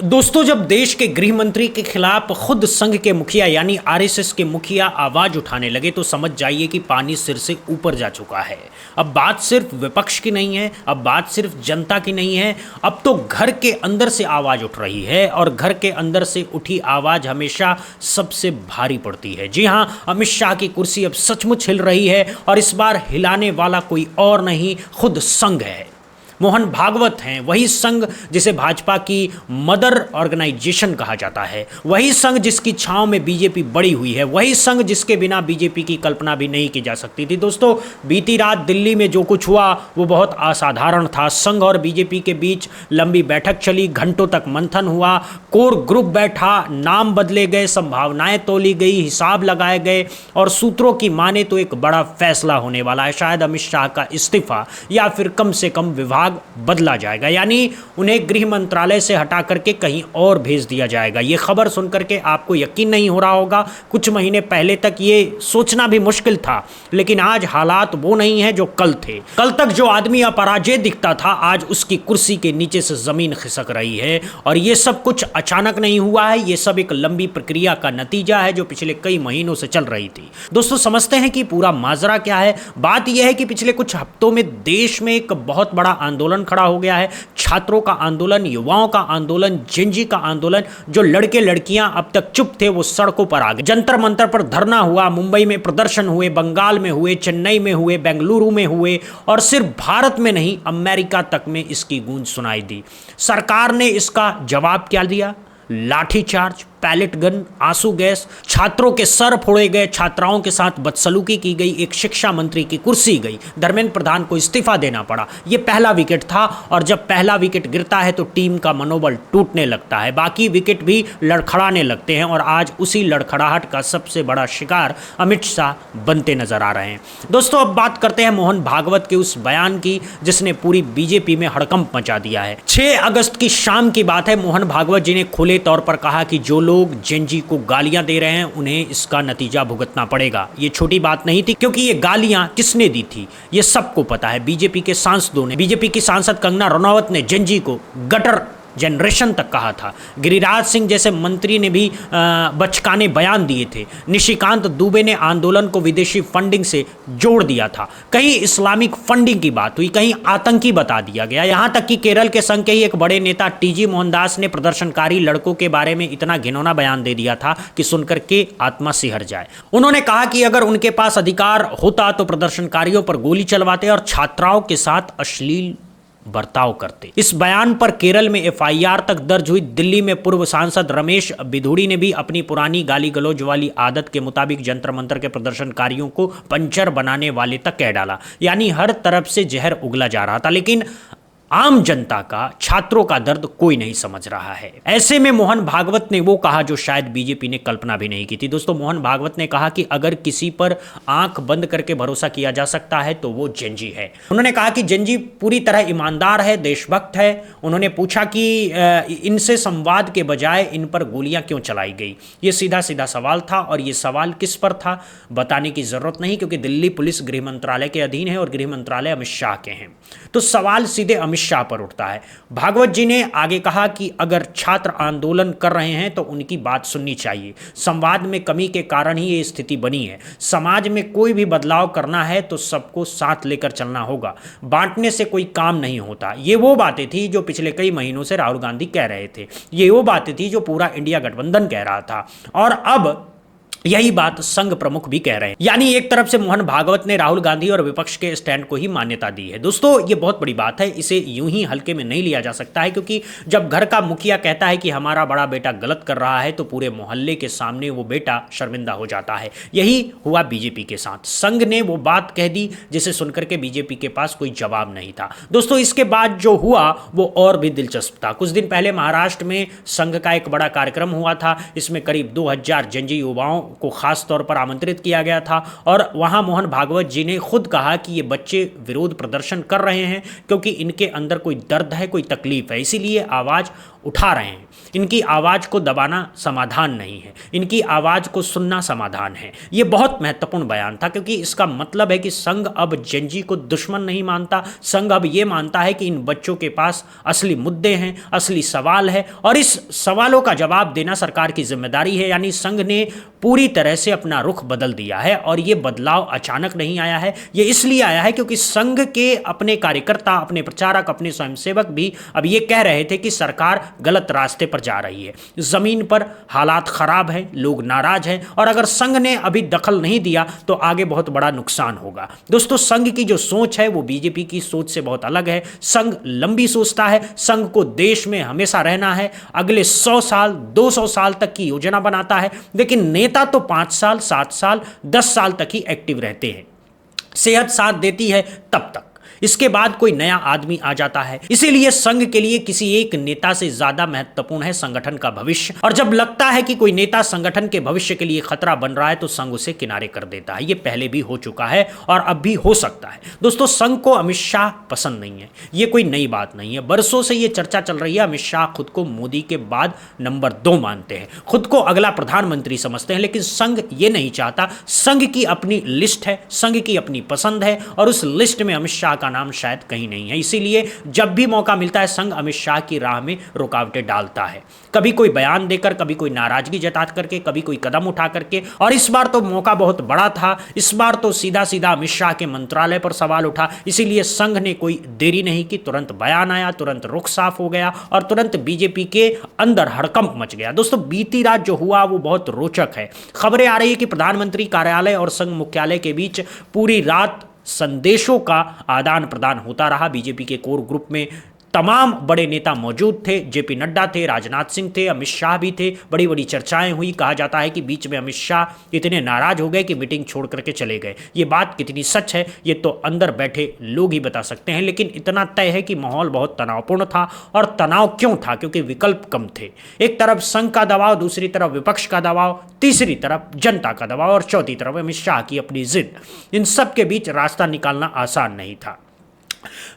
दोस्तों, जब देश के गृह मंत्री के खिलाफ खुद संघ के मुखिया यानी आरएसएस के मुखिया आवाज उठाने लगे तो समझ जाइए कि पानी सिर से ऊपर जा चुका है। अब बात सिर्फ विपक्ष की नहीं है, अब बात सिर्फ जनता की नहीं है, अब तो घर के अंदर से आवाज उठ रही है और घर के अंदर से उठी आवाज हमेशा सबसे भारी पड़ती है। जी हां, अमित शाह की कुर्सी अब सचमुच हिल रही है और इस बार हिलाने वाला कोई और नहीं, खुद संघ है। मोहन भागवत हैं, वही संघ जिसे भाजपा की मदर ऑर्गेनाइजेशन कहा जाता है, वही संघ जिसकी छांव में बीजेपी बड़ी हुई है, वही संघ जिसके बिना बीजेपी की कल्पना भी नहीं की जा सकती थी। दोस्तों, बीती रात दिल्ली में जो कुछ हुआ वो बहुत असाधारण था। संघ और बीजेपी के बीच लंबी बैठक चली, घंटों तक मंथन हुआ, कोर ग्रुप बैठा, नाम बदले गए, संभावनाएं तोली गई, हिसाब लगाए गए और सूत्रों की माने तो एक बड़ा फैसला होने वाला है। शायद अमित शाह का इस्तीफा या फिर कम से कम विभाग बदला जाएगा, यानी उन्हें गृह मंत्रालय से हटा करके कहीं और भेज दिया जाएगा। यह खबर सुनकर के आपको यकीन नहीं हो रहा होगा। कुछ महीने पहले तक ये सोचना भी मुश्किल था, लेकिन आज हालात वो नहीं है जो कल थे। कल तक जो आदमी अपराजय दिखता था, आज उसकी कुर्सी के नीचे से जमीन खिसक रही है। और ये सब कुछ अचानक नहीं हुआ है, ये सब एक लंबी प्रक्रिया का नतीजा है जो पिछले कई महीनों से चल रही थी। दोस्तों, समझते हैं कि पूरा माजरा क्या है। बात यह है कि पिछले कुछ हफ्तों में देश में एक बहुत बड़ा आंदोलन खड़ा हो गया है। छात्रों का आंदोलन, युवाओं का आंदोलन, जेनजी का आंदोलन। जो लड़के लड़कियां अब तक चुप थे वो सड़कों पर आ गए। जंतर मंतर पर धरना हुआ, मुंबई में प्रदर्शन हुए, बंगाल में हुए, चेन्नई में हुए, बेंगलुरु में हुए और सिर्फ भारत में नहीं, अमेरिका तक में इसकी गूंज सुनाई दी। सरकार ने इसका जवाब क्या दिया? लाठीचार्ज, पैलेट गन, आंसू गैस, छात्रों के सर फोड़े गए, छात्राओं के साथ बदसलूकी की गई, एक शिक्षा मंत्री की कुर्सी गई, धर्मेंद्र प्रधान को इस्तीफा देना पड़ा। यह पहला विकेट था और जब पहला विकेट गिरता है तो टीम का मनोबल टूटने लगता है, बाकी विकेट भी लड़खड़ाने लगते हैं और आज उसी लड़खड़ाहट का सबसे बड़ा शिकार अमित शाह बनते नजर आ रहे हैं। दोस्तों, अब बात करते हैं मोहन भागवत के उस बयान की जिसने पूरी बीजेपी में हड़कंप मचा दिया है। 6 अगस्त की शाम की बात है। मोहन भागवत जी ने खुले तौर पर कहा कि जो लोग जेनजी को गालियां दे रहे हैं उन्हें इसका नतीजा भुगतना पड़ेगा। ये छोटी बात नहीं थी, क्योंकि ये गालियां किसने दी थी ये सबको पता है। बीजेपी के सांसदों ने, बीजेपी की सांसद कंगना रनौत ने जेनजी को गटर जनरेशन तक कहा था। गिरिराज सिंह जैसे मंत्री ने भी बचकाने बयान दिए थे। निशिकांत दुबे ने आंदोलन को विदेशी फंडिंग से जोड़ दिया था। कहीं इस्लामिक फंडिंग की बात हुई, कहीं आतंकी बता दिया गया। यहां तक कि केरल के संघ के ही एक बड़े नेता टीजी मोहनदास ने प्रदर्शनकारी लड़कों के बारे में इतना घिनौना बयान दे दिया था कि सुनकर के आत्मा सिहर जाए। उन्होंने कहा कि अगर उनके पास अधिकार होता तो प्रदर्शनकारियों पर गोली चलवाते और छात्राओं के साथ अश्लील बर्ताव करते। इस बयान पर केरल में एफआईआर तक दर्ज हुई। दिल्ली में पूर्व सांसद रमेश बिधूड़ी ने भी अपनी पुरानी गाली गलौज वाली आदत के मुताबिक जंतर मंतर के प्रदर्शनकारियों को पंचर बनाने वाले तक कह डाला। यानी हर तरफ से जहर उगला जा रहा था, लेकिन आम जनता का, छात्रों का दर्द कोई नहीं समझ रहा है। ऐसे में मोहन भागवत ने वो कहा जो शायद बीजेपी ने कल्पना भी नहीं की थी। दोस्तों, मोहन भागवत ने कहा कि अगर किसी पर आंख बंद करके भरोसा किया जा सकता है तो वो जेनजी है। उन्होंने कहा कि जेनजी पूरी तरह ईमानदार है, देशभक्त है। उन्होंने पूछा कि इनसे संवाद के बजाय इन पर गोलियां क्यों चलाई गई। ये सीधा सीधा सवाल था और ये सवाल किस पर था बताने की जरूरत नहीं, क्योंकि दिल्ली पुलिस गृह मंत्रालय के अधीन है और गृह मंत्रालय अमित शाह के हैं, तो सवाल सीधे अमित शाह पर उठता है। भागवत जी ने आगे कहा कि अगर छात्र आंदोलन कर रहे हैं तो उनकी बात सुननी चाहिए। संवाद में कमी के कारण ही ये स्थिति बनी है। समाज में कोई भी बदलाव करना है तो सबको साथ लेकर चलना होगा, बांटने से कोई काम नहीं होता। ये वो बातें थी जो पिछले कई महीनों से राहुल गांधी कह रहे थे, ये वो बातें थी जो पूरा इंडिया गठबंधन कह रहा था और अब यही बात संघ प्रमुख भी कह रहे हैं। यानी एक तरफ से मोहन भागवत ने राहुल गांधी और विपक्ष के स्टैंड को ही मान्यता दी है। दोस्तों, ये बहुत बड़ी बात है, इसे यूं ही हल्के में नहीं लिया जा सकता है, क्योंकि जब घर का मुखिया कहता है कि हमारा बड़ा बेटा गलत कर रहा है तो पूरे मोहल्ले के सामने वो बेटा शर्मिंदा हो जाता है। यही हुआ बीजेपी के साथ। संघ ने वो बात कह दी जिसे सुनकर के बीजेपी के पास कोई जवाब नहीं था। दोस्तों, इसके बाद जो हुआ वो और भी दिलचस्प था। कुछ दिन पहले महाराष्ट्र में संघ का एक बड़ा कार्यक्रम हुआ था। इसमें करीब 2000 जेनजी युवाओं को खास तौर पर आमंत्रित किया गया था और वहां मोहन भागवत जी ने खुद कहा कि ये बच्चे विरोध प्रदर्शन कर रहे हैं क्योंकि इनके अंदर कोई दर्द है, कोई तकलीफ है, इसीलिए आवाज उठा रहे हैं, इनकी आवाज़ को दबाना समाधान नहीं है, इनकी आवाज़ को सुनना समाधान है। ये बहुत महत्वपूर्ण बयान था, क्योंकि इसका मतलब है कि संघ अब जेनजी को दुश्मन नहीं मानता। संघ अब ये मानता है कि इन बच्चों के पास असली मुद्दे हैं, असली सवाल है, और इस सवालों का जवाब देना सरकार की जिम्मेदारी है। यानी संघ ने पूरी तरह से अपना रुख बदल दिया है, और ये बदलाव अचानक नहीं आया है। ये इसलिए आया है क्योंकि संघ के अपने कार्यकर्ता, अपने प्रचारक, अपने स्वयंसेवक भी अब ये कह रहे थे कि सरकार गलत रास्ते पर जा रही है, जमीन पर हालात खराब हैं, लोग नाराज हैं, और अगर संघ ने अभी दखल नहीं दिया तो आगे बहुत बड़ा नुकसान होगा। दोस्तों, संघ की जो सोच है वो बीजेपी की सोच से बहुत अलग है। संघ लंबी सोचता है, संघ को देश में हमेशा रहना है, अगले 100 साल 200 साल तक की योजना बनाता है, लेकिन नेता तो 5 साल 7 साल 10 साल तक ही एक्टिव रहते हैं। सेहत साथ देती है तब तक, इसके बाद कोई नया आदमी आ जाता है। इसीलिए संघ के लिए किसी एक नेता से ज्यादा महत्वपूर्ण है संगठन का भविष्य, और जब लगता है कि कोई नेता संगठन के भविष्य के लिए खतरा बन रहा है तो संघ उसे किनारे कर देता है। ये पहले भी हो चुका है और अब भी हो सकता है। दोस्तों, संघ को अमित शाह पसंद नहीं है, ये कोई नई बात नहीं है। बरसों से ये चर्चा चल रही है। अमित शाह खुद को मोदी के बाद नंबर 2 मानते हैं, खुद को अगला प्रधानमंत्री समझते हैं, लेकिन संघ ये नहीं चाहता। संघ की अपनी लिस्ट है, संघ की अपनी पसंद है, और उस लिस्ट में अमित शाह का नाम शायद कहीं नहीं है। इसीलिए जब भी मौका मिलता है संघ अमित शाह की राह में रुकावटें डालता है, कभी कोई बयान देकर, कभी कोई नाराजगी जता करके, कभी कोई कदम उठा करके। और इस बार तो मौका बहुत बड़ा था, इस बार तो सीधा सीधा अमित शाह के मंत्रालय पर सवाल उठा। इसीलिए संघ ने कोई देरी नहीं की, तुरंत बयान आया, तुरंत रुख साफ हो गया, और तुरंत बीजेपी के अंदर हड़कंप मच गया। दोस्तों, बीती रात जो हुआ वो बहुत रोचक है। खबरें आ रही है कि प्रधानमंत्री कार्यालय और संघ मुख्यालय के बीच पूरी रात संदेशों का आदान प्रदान होता रहा। बीजेपी के कोर ग्रुप में तमाम बड़े नेता मौजूद थे, जेपी नड्डा थे, राजनाथ सिंह थे, अमित शाह भी थे। बड़ी बड़ी चर्चाएं हुई। कहा जाता है कि बीच में अमित शाह इतने नाराज हो गए कि मीटिंग छोड़ करके चले गए। ये बात कितनी सच है ये तो अंदर बैठे लोग ही बता सकते हैं, लेकिन इतना तय है कि माहौल बहुत तनावपूर्ण था। और तनाव क्यों था? क्योंकि विकल्प कम थे। एक तरफ संघ का दबाव, दूसरी तरफ विपक्ष का दबाव, तीसरी तरफ जनता का दबाव, और चौथी तरफ अमित शाह की अपनी जिद। इन सब के बीच रास्ता निकालना आसान नहीं था।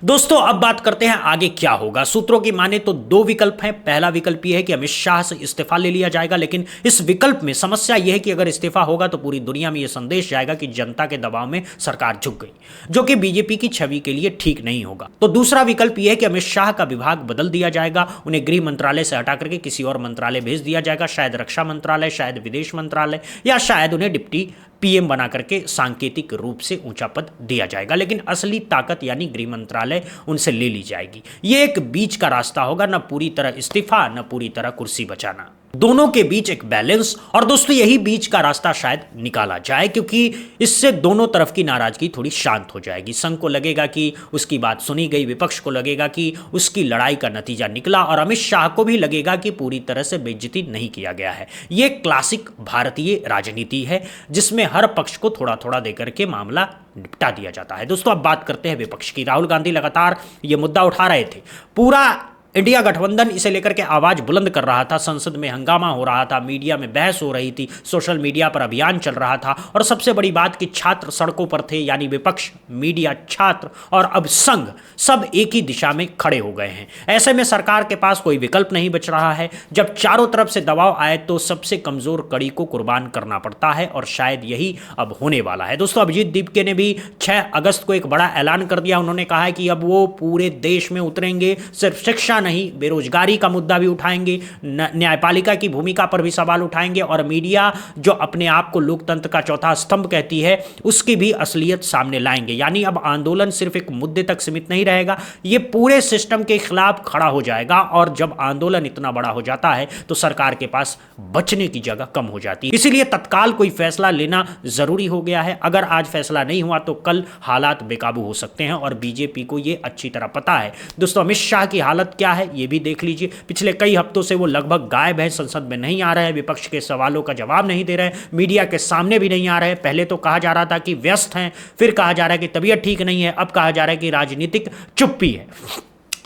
दोस्तों, अब बात करते हैं आगे क्या होगा। सूत्रों की माने तो 2 विकल्प हैं। पहला विकल्प यह है कि अमित शाह से इस्तीफा ले लिया जाएगा, लेकिन इस विकल्प में समस्या यह है कि अगर इस्तीफा होगा तो पूरी दुनिया में यह संदेश जाएगा कि जनता के दबाव में सरकार झुक गई, जो कि बीजेपी की छवि के लिए ठीक नहीं होगा। तो दूसरा विकल्प यह है कि अमित शाह का विभाग बदल दिया जाएगा, उन्हें गृह मंत्रालय से हटा करके किसी और मंत्रालय भेज दिया जाएगा, शायद रक्षा मंत्रालय, शायद विदेश मंत्रालय, या शायद उन्हें डिप्टी पीएम बना करके सांकेतिक रूप से ऊंचा पद दिया जाएगा, लेकिन असली ताकत यानी गृह मंत्रालय उनसे ले ली जाएगी। यह एक बीच का रास्ता होगा, न पूरी तरह इस्तीफा न पूरी तरह कुर्सी बचाना, दोनों के बीच एक बैलेंस। और दोस्तों, यही बीच का रास्ता शायद निकाला जाए, क्योंकि इससे दोनों तरफ की नाराजगी थोड़ी शांत हो जाएगी। संघ को लगेगा कि उसकी बात सुनी गई, विपक्ष को लगेगा कि उसकी लड़ाई का नतीजा निकला, और अमित शाह को भी लगेगा कि पूरी तरह से बेइज्जती नहीं किया गया है। ये क्लासिक भारतीय राजनीति है, जिसमें हर पक्ष को थोड़ा थोड़ा देकर के मामला निपटा दिया जाता है। दोस्तों, अब बात करते हैं विपक्ष की। राहुल गांधी लगातार ये मुद्दा उठा रहे थे। पूरा इंडिया गठबंधन इसे लेकर के आवाज बुलंद कर रहा था, संसद में हंगामा हो रहा था, मीडिया में बहस हो रही थी, सोशल मीडिया पर अभियान चल रहा था, और सबसे बड़ी बात कि छात्र सड़कों पर थे, यानी विपक्ष, मीडिया, छात्र और अब संघ सब एक ही दिशा में खड़े हो गए हैं। ऐसे में सरकार के पास कोई विकल्प नहीं बच रहा है। जब चारों तरफ से दबाव आए तो सबसे कमजोर कड़ी को कुर्बान करना पड़ता है, और शायद यही अब होने वाला है। दोस्तों, अभिजीत दीपके ने भी 6 अगस्त को एक बड़ा ऐलान कर दिया। उन्होंने कहा है कि अब वो पूरे देश में उतरेंगे, सिर्फ शिक्षा नहीं, बेरोजगारी का मुद्दा भी उठाएंगे, न्यायपालिका की भूमिका पर भी सवाल उठाएंगे, और मीडिया जो अपने आप को लोकतंत्र का चौथा स्तंभ कहती है उसकी भी असलियत सामने लाएंगे। यानी अब आंदोलन सिर्फ एक मुद्दे तक सीमित नहीं रहेगा, ये पूरे सिस्टम के खिलाफ खड़ा हो जाएगा। और जब आंदोलन इतना बड़ा हो जाता है तो सरकार के पास बचने की जगह कम हो जाती है। इसीलिए तत्काल कोई फैसला लेना जरूरी हो गया है। अगर आज फैसला नहीं हुआ तो कल हालात बेकाबू हो सकते हैं, और बीजेपी को यह अच्छी तरह पता है। दोस्तों, अमित शाह की हालत क्या है ये भी देख लीजिए। पिछले कई हफ्तों से वो लगभग गायब है, संसद में नहीं आ रहे हैं, विपक्ष के सवालों का जवाब नहीं दे रहे हैं, मीडिया के सामने भी नहीं आ रहे हैं। पहले तो कहा जा रहा था कि व्यस्त हैं, फिर कहा जा रहा है कि तबीयत ठीक नहीं है, अब कहा जा रहा है कि राजनीतिक चुप्पी है।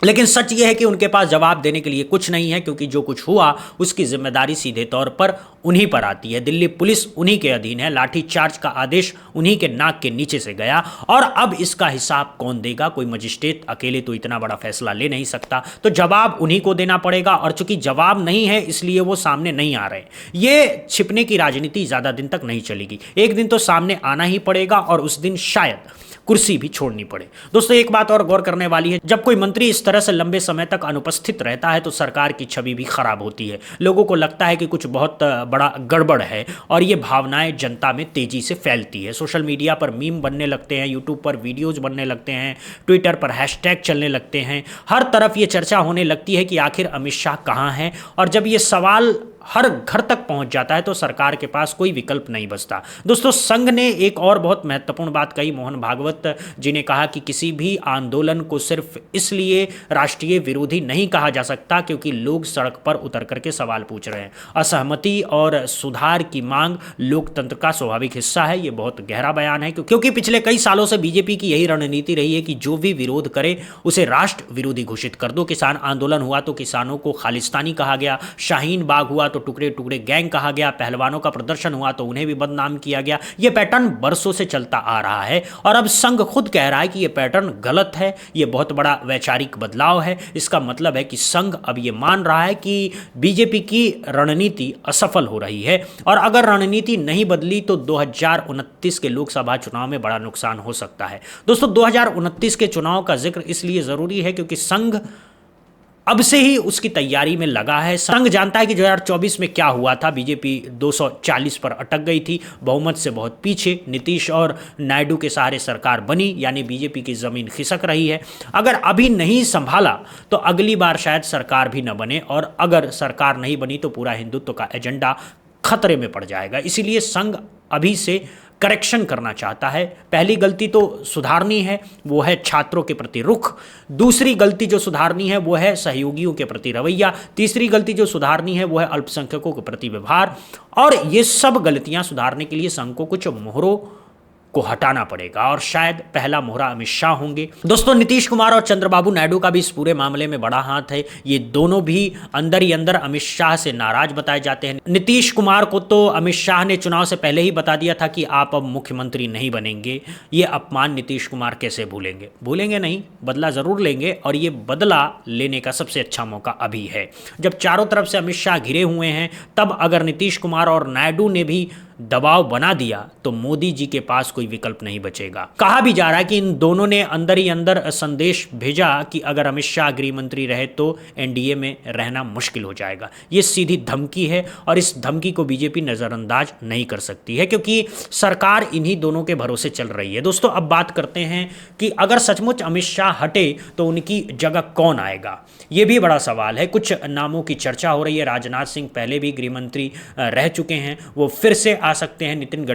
लेकिन सच ये है कि उनके पास जवाब देने के लिए कुछ नहीं है, क्योंकि जो कुछ हुआ उसकी जिम्मेदारी सीधे तौर पर उन्हीं पर आती है। दिल्ली पुलिस उन्हीं के अधीन है, लाठीचार्ज का आदेश उन्हीं के नाक के नीचे से गया, और अब इसका हिसाब कौन देगा? कोई मजिस्ट्रेट अकेले तो इतना बड़ा फैसला ले नहीं सकता, तो जवाब उन्हीं को देना पड़ेगा। और चूंकि जवाब नहीं है इसलिए वो सामने नहीं आ रहे। ये छिपने की राजनीति ज़्यादा दिन तक नहीं चलेगी, एक दिन तो सामने आना ही पड़ेगा, और उस दिन शायद कुर्सी भी छोड़नी पड़े। दोस्तों, एक बात और गौर करने वाली है, जब कोई मंत्री इस तरह से लंबे समय तक अनुपस्थित रहता है तो सरकार की छवि भी खराब होती है। लोगों को लगता है कि कुछ बहुत बड़ा गड़बड़ है, और ये भावनाएं जनता में तेजी से फैलती है। सोशल मीडिया पर मीम बनने लगते हैं, यूट्यूब पर वीडियोज बनने लगते हैं, ट्विटर पर हैशटैग चलने लगते हैं, हर तरफ ये चर्चा होने लगती है कि आखिर अमित शाह कहाँ हैं। और जब ये सवाल हर घर तक पहुंच जाता है तो सरकार के पास कोई विकल्प नहीं बचता। दोस्तों, संघ ने एक और बहुत महत्वपूर्ण बात कही। मोहन भागवत जी ने कहा कि किसी भी आंदोलन को सिर्फ इसलिए राष्ट्रीय विरोधी नहीं कहा जा सकता क्योंकि लोग सड़क पर उतर करके सवाल पूछ रहे हैं। असहमति और सुधार की मांग लोकतंत्र का स्वाभाविक हिस्सा है। ये बहुत गहरा बयान है, क्योंकि पिछले कई सालों से बीजेपी की यही रणनीति रही है कि जो भी विरोध करे उसे राष्ट्र विरोधी घोषित कर दो। किसान आंदोलन हुआ तो किसानों को खालिस्तानी कहा गया, शाहीन बाग हुआ तो टुकड़े टुकड़े गैंग कहा गया, पहलवानों का प्रदर्शन हुआ तो उन्हें भी बदनाम किया गया। यह पैटर्न बरसों से चलता आ रहा है, और अब संघ खुद कह रहा है कि यह पैटर्न गलत है। यह बहुत बड़ा वैचारिक बदलाव है। इसका मतलब है कि संघ अब यह मान रहा है कि बीजेपी की रणनीति असफल हो रही है, और अगर रणनीति नहीं बदली तो 2029 के लोकसभा चुनाव में बड़ा नुकसान हो सकता है। दोस्तों, 2029 के चुनाव का जिक्र इसलिए जरूरी है क्योंकि संघ अब से ही उसकी तैयारी में लगा है। संघ जानता है कि 2024 में क्या हुआ था। बीजेपी 240 पर अटक गई थी, बहुमत से बहुत पीछे। नीतीश और नायडू के सहारे सरकार बनी, यानी बीजेपी की जमीन खिसक रही है। अगर अभी नहीं संभाला तो अगली बार शायद सरकार भी न बने, और अगर सरकार नहीं बनी तो पूरा हिंदुत्व का एजेंडा खतरे में पड़ जाएगा। इसीलिए संघ अभी से करेक्शन करना चाहता है। पहली गलती तो सुधारनी है, वो है छात्रों के प्रति रुख। दूसरी गलती जो सुधारनी है वो है सहयोगियों के प्रति रवैया। तीसरी गलती जो सुधारनी है वो है अल्पसंख्यकों के प्रति व्यवहार। और ये सब गलतियां सुधारने के लिए संघ को कुछ मोहरों को हटाना पड़ेगा, और शायद पहला मोहरा अमित शाह होंगे। दोस्तों, नीतीश कुमार और चंद्रबाबू नायडू का भी इस पूरे मामले में बड़ा हाथ है। ये दोनों भी अंदर ही अंदर अमित शाह से नाराज बताए जाते हैं। नीतीश कुमार को तो अमित शाह ने चुनाव से पहले ही बता दिया था कि आप अब मुख्यमंत्री नहीं बनेंगे। ये अपमान नीतीश कुमार कैसे भूलेंगे? भूलेंगे नहीं, बदला जरूर लेंगे, और ये बदला लेने का सबसे अच्छा मौका अभी है। जब चारों तरफ से अमित शाह घिरे हुए हैं, तब अगर नीतीश कुमार और नायडू ने भी दबाव बना दिया तो मोदी जी के पास कोई विकल्प नहीं बचेगा। कहा भी जा रहा है कि इन दोनों ने अंदर ही अंदर संदेश भेजा कि अगर अमित शाह गृह मंत्री रहे तो एनडीए में रहना मुश्किल हो जाएगा। ये सीधी धमकी है, और इस धमकी को बीजेपी नज़रअंदाज नहीं कर सकती है, क्योंकि सरकार इन्हीं दोनों के भरोसे चल रही है। दोस्तों, अब बात करते हैं कि अगर सचमुच अमित शाह हटे तो उनकी जगह कौन आएगा? ये भी बड़ा सवाल है। कुछ नामों की चर्चा हो रही है। राजनाथ सिंह पहले भी गृह मंत्री रह चुके हैं, वो फिर से आ सकते हैं। नितिन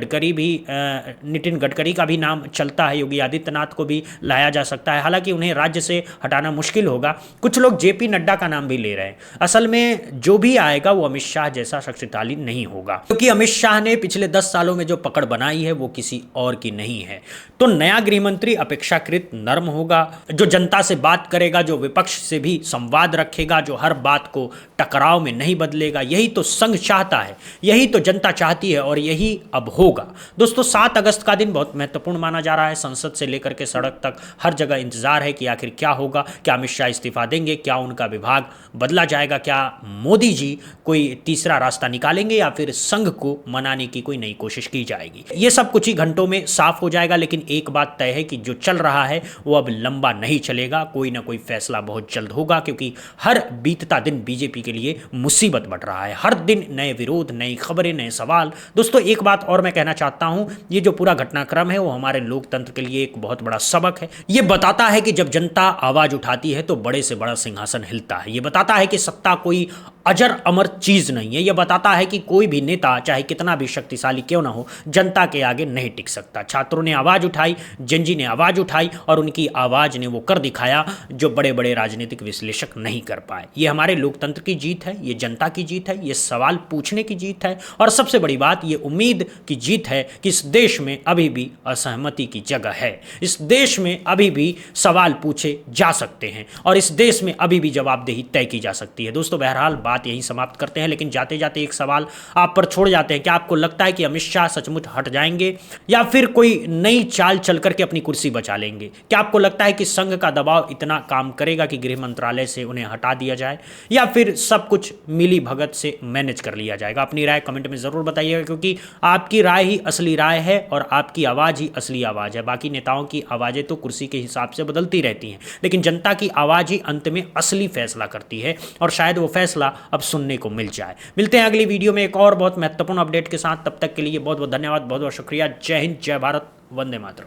गडकरी का भी नाम चलता है। योगी आदित्यनाथ को भी लाया जा सकता है, हालांकि उन्हें राज्य से हटाना मुश्किल होगा। कुछ लोग जेपी नड्डा का नाम भी ले रहे हैं। असल में जो भी आएगा वो अमित शाह जैसा शक्तिशाली नहीं होगा, क्योंकि अमित शाह ने पिछले 10 सालों में जो पकड़ बनाई है वो किसी और की नहीं है। तो नया गृह मंत्री अपेक्षाकृत नर्म होगा, जो जनता से बात करेगा, जो विपक्ष से भी संवाद रखेगा, जो हर बात को टकराव में नहीं बदलेगा। यही तो संघ चाहता है, यही तो जनता चाहती है, और यही अब होगा। दोस्तों, 7 अगस्त का दिन बहुत महत्वपूर्ण माना जा रहा है। संसद से लेकर के सड़क तक हर जगह इंतजार है कि आखिर क्या होगा। क्या अमित शाह इस्तीफा देंगे? क्या उनका विभाग बदला जाएगा? क्या मोदी जी कोई तीसरा रास्ता निकालेंगे, या फिर संघ को मनाने की कोई नई कोशिश की जाएगी? ये सब कुछ ही घंटों में साफ हो जाएगा। लेकिन एक बात तय है कि जो चल रहा है वो अब लंबा नहीं चलेगा। कोई ना कोई फैसला बहुत जल्द होगा, क्योंकि हर बीतता दिन बीजेपी के लिए मुसीबत बढ़ रहा है। हर दिन नए विरोध, नई खबरें, नए सवाल। दोस्तों, एक बात और मैं कहना चाहता हूं, ये जो पूरा घटनाक्रम है वो हमारे लोकतंत्र के लिए एक बहुत बड़ा सबक है। ये बताता है कि जब जनता आवाज उठाती है तो बड़े से बड़ा सिंहासन हिलता है। ये बताता है कि सत्ता कोई अजर अमर चीज नहीं है। यह बताता है कि कोई भी नेता चाहे कितना भी शक्तिशाली क्यों ना हो, जनता के आगे नहीं टिक सकता। छात्रों ने आवाज उठाई, जनजी ने आवाज उठाई, और उनकी आवाज ने वो कर दिखाया जो बड़े बड़े राजनीतिक विश्लेषक नहीं कर पाए। ये हमारे लोकतंत्र की जीत है, ये जनता की जीत है, ये सवाल पूछने की जीत है, और सबसे बड़ी बात ये उम्मीद की जीत है कि इस देश में अभी भी असहमति की जगह है, इस देश में अभी भी सवाल पूछे जा सकते हैं और इस देश में अभी भी जवाबदेही तय की जा सकती है। दोस्तों बहरहाल बात यही समाप्त करते हैं, लेकिन जाते जाते एक सवाल आप पर छोड़ जाते हैं। क्या आपको लगता है कि अमित शाह सचमुच हट जाएंगे या फिर कोई नई चाल चल करके अपनी कुर्सी बचा लेंगे? क्या आपको लगता है कि संघ का दबाव इतना काम करेगा कि गृह मंत्रालय से उन्हें हटा दिया जाए, या फिर सब कुछ मिली भगत से मैनेज कर लिया जाएगा? अपनी राय कमेंट में जरूर बताइएगा, क्योंकि आपकी राय ही असली राय है और आपकी आवाज ही असली आवाज है। बाकी नेताओं की आवाजें तो कुर्सी के हिसाब से बदलती रहती हैं, लेकिन जनता की आवाज ही अंत में असली फैसला करती है और शायद वो फैसला अब सुनने को मिल जाए। मिलते हैं अगली वीडियो में एक और बहुत महत्वपूर्ण अपडेट के साथ। तब तक के लिए बहुत बहुत धन्यवाद, बहुत बहुत शुक्रिया। जय हिंद, जय भारत, वंदे मातरम।